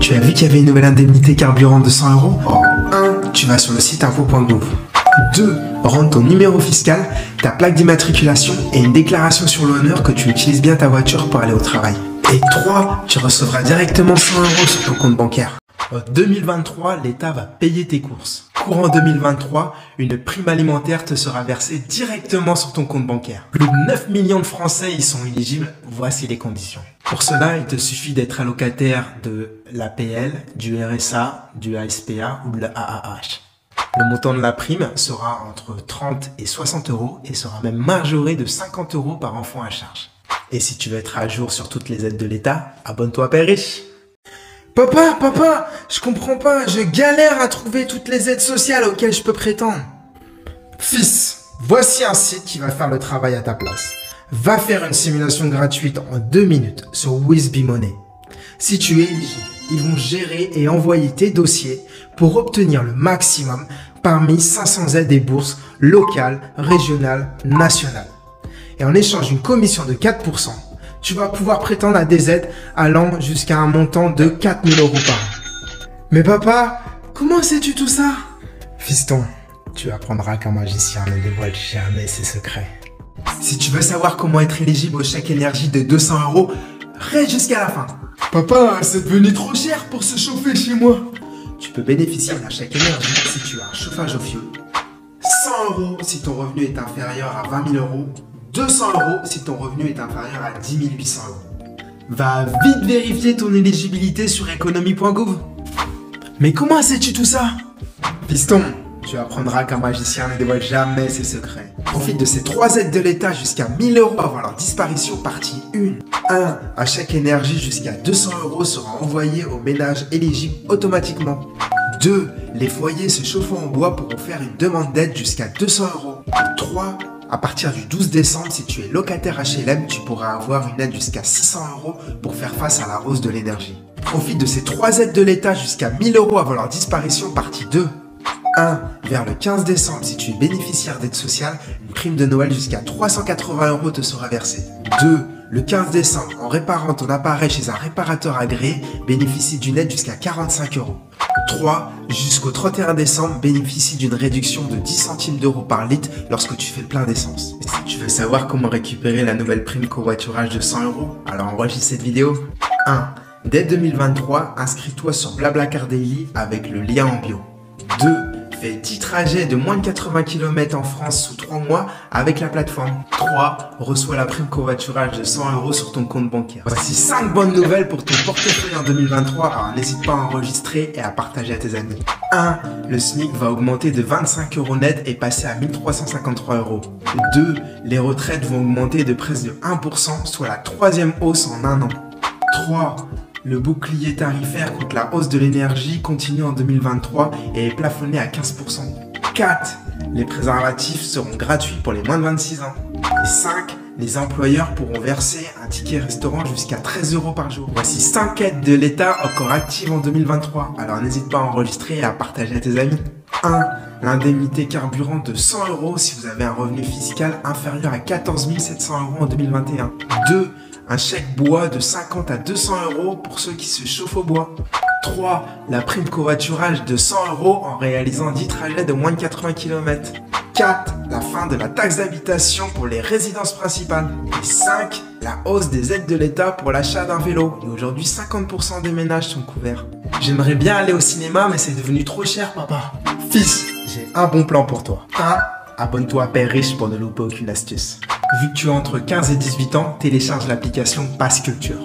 tu as vu qu'il y avait une nouvelle indemnité carburant de 100 euros? 1. Tu vas sur le site impôts.gouv. 2. Rentre ton numéro fiscal, ta plaque d'immatriculation et une déclaration sur l'honneur que tu utilises bien ta voiture pour aller au travail. Et 3. Tu recevras directement 100 euros sur ton compte bancaire. En 2023, l'État va payer tes courses. Courant 2023, une prime alimentaire te sera versée directement sur ton compte bancaire. Plus de 9 millions de Français y sont éligibles. Voici les conditions. Pour cela, il te suffit d'être allocataire de l'APL, du RSA, du ASPA ou de l'AAH. Le montant de la prime sera entre 30 et 60 euros et sera même majoré de 50 euros par enfant à charge. Et si tu veux être à jour sur toutes les aides de l'État, abonne-toi à Père Riche. Papa, je comprends pas, je galère à trouver toutes les aides sociales auxquelles je peux prétendre. Fils, voici un site qui va faire le travail à ta place. Va faire une simulation gratuite en 2 minutes sur WizBeMoney. Si tu es éligible, ils vont gérer et envoyer tes dossiers pour obtenir le maximum parmi 500 aides et bourses locales, régionales, nationales. Et en échange d'une commission de 4%, tu vas pouvoir prétendre à des aides allant jusqu'à un montant de 4 000 euros par an. Mais papa, comment sais-tu tout ça? Fiston, tu apprendras qu'un magicien ne dévoile jamais ses secrets. Si tu veux savoir comment être éligible au chèque énergie de 200 euros, reste jusqu'à la fin. Papa, c'est devenu trop cher pour se chauffer chez moi. Tu peux bénéficier d'un chèque énergie si tu as un chauffage au fioul. 100 euros si ton revenu est inférieur à 20 000 euros. 200 euros si ton revenu est inférieur à 10 800 euros. Va vite vérifier ton éligibilité sur économie.gouv. Mais comment sais-tu tout ça? Piston, tu apprendras qu'un magicien ne dévoile jamais ses secrets. Profite de ces 3 aides de l'État jusqu'à 1000 euros avant leur disparition partie 1. 1. Un chèque énergie jusqu'à 200 euros sera envoyé aux ménages éligibles automatiquement. 2. Les foyers se chauffant en bois pourront faire une demande d'aide jusqu'à 200 euros. 3. À partir du 12 décembre, si tu es locataire HLM, tu pourras avoir une aide jusqu'à 600 euros pour faire face à la hausse de l'énergie. Profite de ces 3 aides de l'État jusqu'à 1000 euros avant leur disparition, partie 2. 1. Vers le 15 décembre, si tu es bénéficiaire d'aide sociale, une prime de Noël jusqu'à 380 euros te sera versée. 2. Le 15 décembre, en réparant ton appareil chez un réparateur agréé, bénéficie d'une aide jusqu'à 45 euros. 3. Jusqu'au 31 décembre, bénéficie d'une réduction de 10 centimes d'euros par litre lorsque tu fais le plein d'essence. Et si tu veux savoir comment récupérer la nouvelle prime covoiturage de 100 euros, alors enregistre cette vidéo. 1. Dès 2023, inscris-toi sur Blablacar Daily avec le lien en bio. 2. Fais 10 trajets de moins de 80 km en France sous 3 mois avec la plateforme. 3. Reçois la prime covoiturage de 100 euros sur ton compte bancaire. Voici 5 bonnes nouvelles pour ton portefeuille en 2023, alors n'hésite pas à enregistrer et à partager à tes amis. 1. Le SMIC va augmenter de 25 euros net et passer à 1353 euros. 2. Les retraites vont augmenter de presque de 1%, soit la 3e hausse en un an. 3. Le bouclier tarifaire contre la hausse de l'énergie continue en 2023 et est plafonné à 15%. 4. Les préservatifs seront gratuits pour les moins de 26 ans. Et 5. Les employeurs pourront verser un ticket restaurant jusqu'à 13 euros par jour. Voici 5 aides de l'État encore actives en 2023. Alors n'hésite pas à enregistrer et à partager à tes amis. 1. L'indemnité carburant de 100 euros si vous avez un revenu fiscal inférieur à 14 700 euros en 2021. 2. Un chèque bois de 50 à 200 euros pour ceux qui se chauffent au bois. 3. La prime covoiturage de 100 euros en réalisant 10 trajets de moins de 80 km. 4. La fin de la taxe d'habitation pour les résidences principales. Et 5. La hausse des aides de l'État pour l'achat d'un vélo. Et aujourd'hui, 50% des ménages sont couverts. J'aimerais bien aller au cinéma, mais c'est devenu trop cher, papa. Fils, j'ai un bon plan pour toi. 1. Abonne-toi à Père Riche pour ne louper aucune astuce. Vu que tu as entre 15 et 18 ans, télécharge l'application Pass Culture.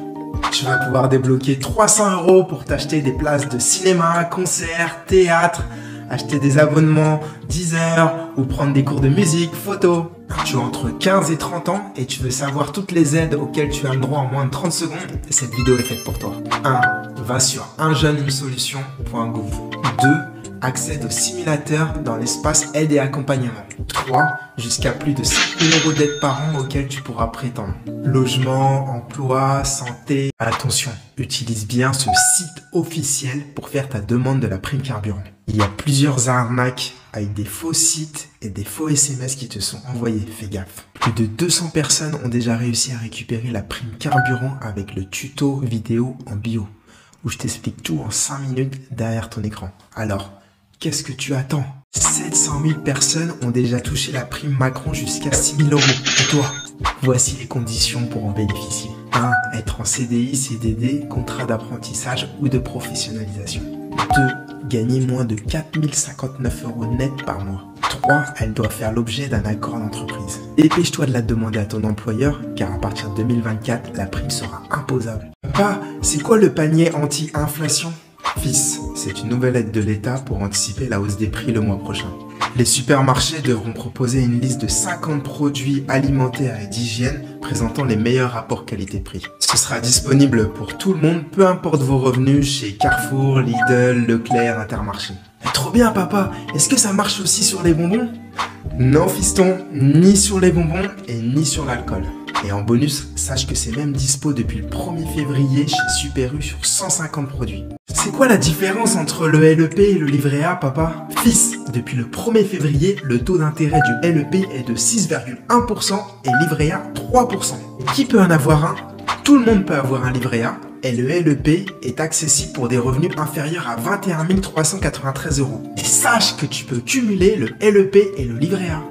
Tu vas pouvoir débloquer 300 euros pour t'acheter des places de cinéma, concerts, théâtre, acheter des abonnements, 10 heures ou prendre des cours de musique, photo. Tu as entre 15 et 30 ans et tu veux savoir toutes les aides auxquelles tu as le droit en moins de 30 secondes, cette vidéo est faite pour toi. 1. Va sur unjeuneunesolution.gouv. 2. Accède au simulateur dans l'espace aide et accompagnement. 3. Jusqu'à plus de 5 000 euros d'aide par an auxquels tu pourras prétendre. Logement, emploi, santé. Attention, utilise bien ce site officiel pour faire ta demande de la prime carburant. Il y a plusieurs arnaques avec des faux sites et des faux SMS qui te sont envoyés, fais gaffe. Plus de 200 personnes ont déjà réussi à récupérer la prime carburant avec le tuto vidéo en bio. où je t'explique tout en 5 minutes derrière ton écran. Alors, qu'est-ce que tu attends? 700 000 personnes ont déjà touché la prime Macron jusqu'à 6 000 euros. Et toi? Voici les conditions pour en bénéficier. 1. Être en CDI, CDD, contrat d'apprentissage ou de professionnalisation. 2. Gagner moins de 4 059 euros net par mois. 3. Elle doit faire l'objet d'un accord d'entreprise. Dépêche-toi de la demander à ton employeur, car à partir de 2024, la prime sera imposable. Papa, c'est quoi le panier anti-inflation? Fils, c'est une nouvelle aide de l'État pour anticiper la hausse des prix le mois prochain. Les supermarchés devront proposer une liste de 50 produits alimentaires et d'hygiène présentant les meilleurs rapports qualité-prix. Ce sera disponible pour tout le monde, peu importe vos revenus, chez Carrefour, Lidl, Leclerc, Intermarché. Trop bien papa, est-ce que ça marche aussi sur les bonbons? Non fiston, ni sur les bonbons et ni sur l'alcool. Et en bonus, sache que c'est même dispo depuis le 1er février chez Super U sur 150 produits. C'est quoi la différence entre le LEP et le livret A, papa? Fils, depuis le 1er février, le taux d'intérêt du LEP est de 6,1% et livret A 3%. Qui peut en avoir un? Tout le monde peut avoir un livret A et le LEP est accessible pour des revenus inférieurs à 21 393 euros. Et sache que tu peux cumuler le LEP et le livret A.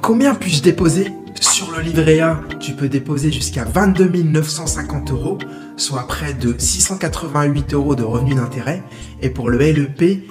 Combien puis-je déposer? Sur le livret A, tu peux déposer jusqu'à 22 950 euros, soit près de 688 euros de revenus d'intérêt. Et pour le LEP,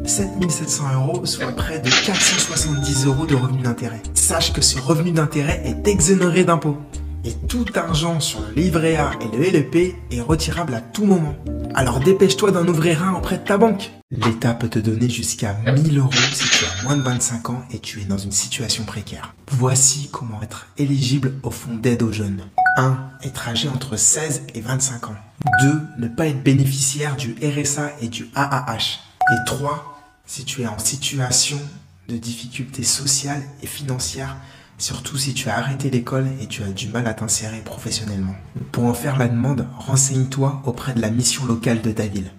7 700 euros, soit près de 470 euros de revenus d'intérêt. Sache que ce revenu d'intérêt est exonéré d'impôts. Et tout argent sur le livret A et le LEP est retirable à tout moment. Alors dépêche-toi d'en ouvrir un auprès de ta banque. L'État peut te donner jusqu'à 1 000 euros si tu as moins de 25 ans et tu es dans une situation précaire. Voici comment être éligible au fonds d'aide aux jeunes. 1. Être âgé entre 16 et 25 ans. 2. Ne pas être bénéficiaire du RSA et du AAH. Et 3. Si tu es en situation de difficulté sociale et financière, surtout si tu as arrêté l'école et tu as du mal à t'insérer professionnellement. Pour en faire la demande, renseigne-toi auprès de la mission locale de ta ville.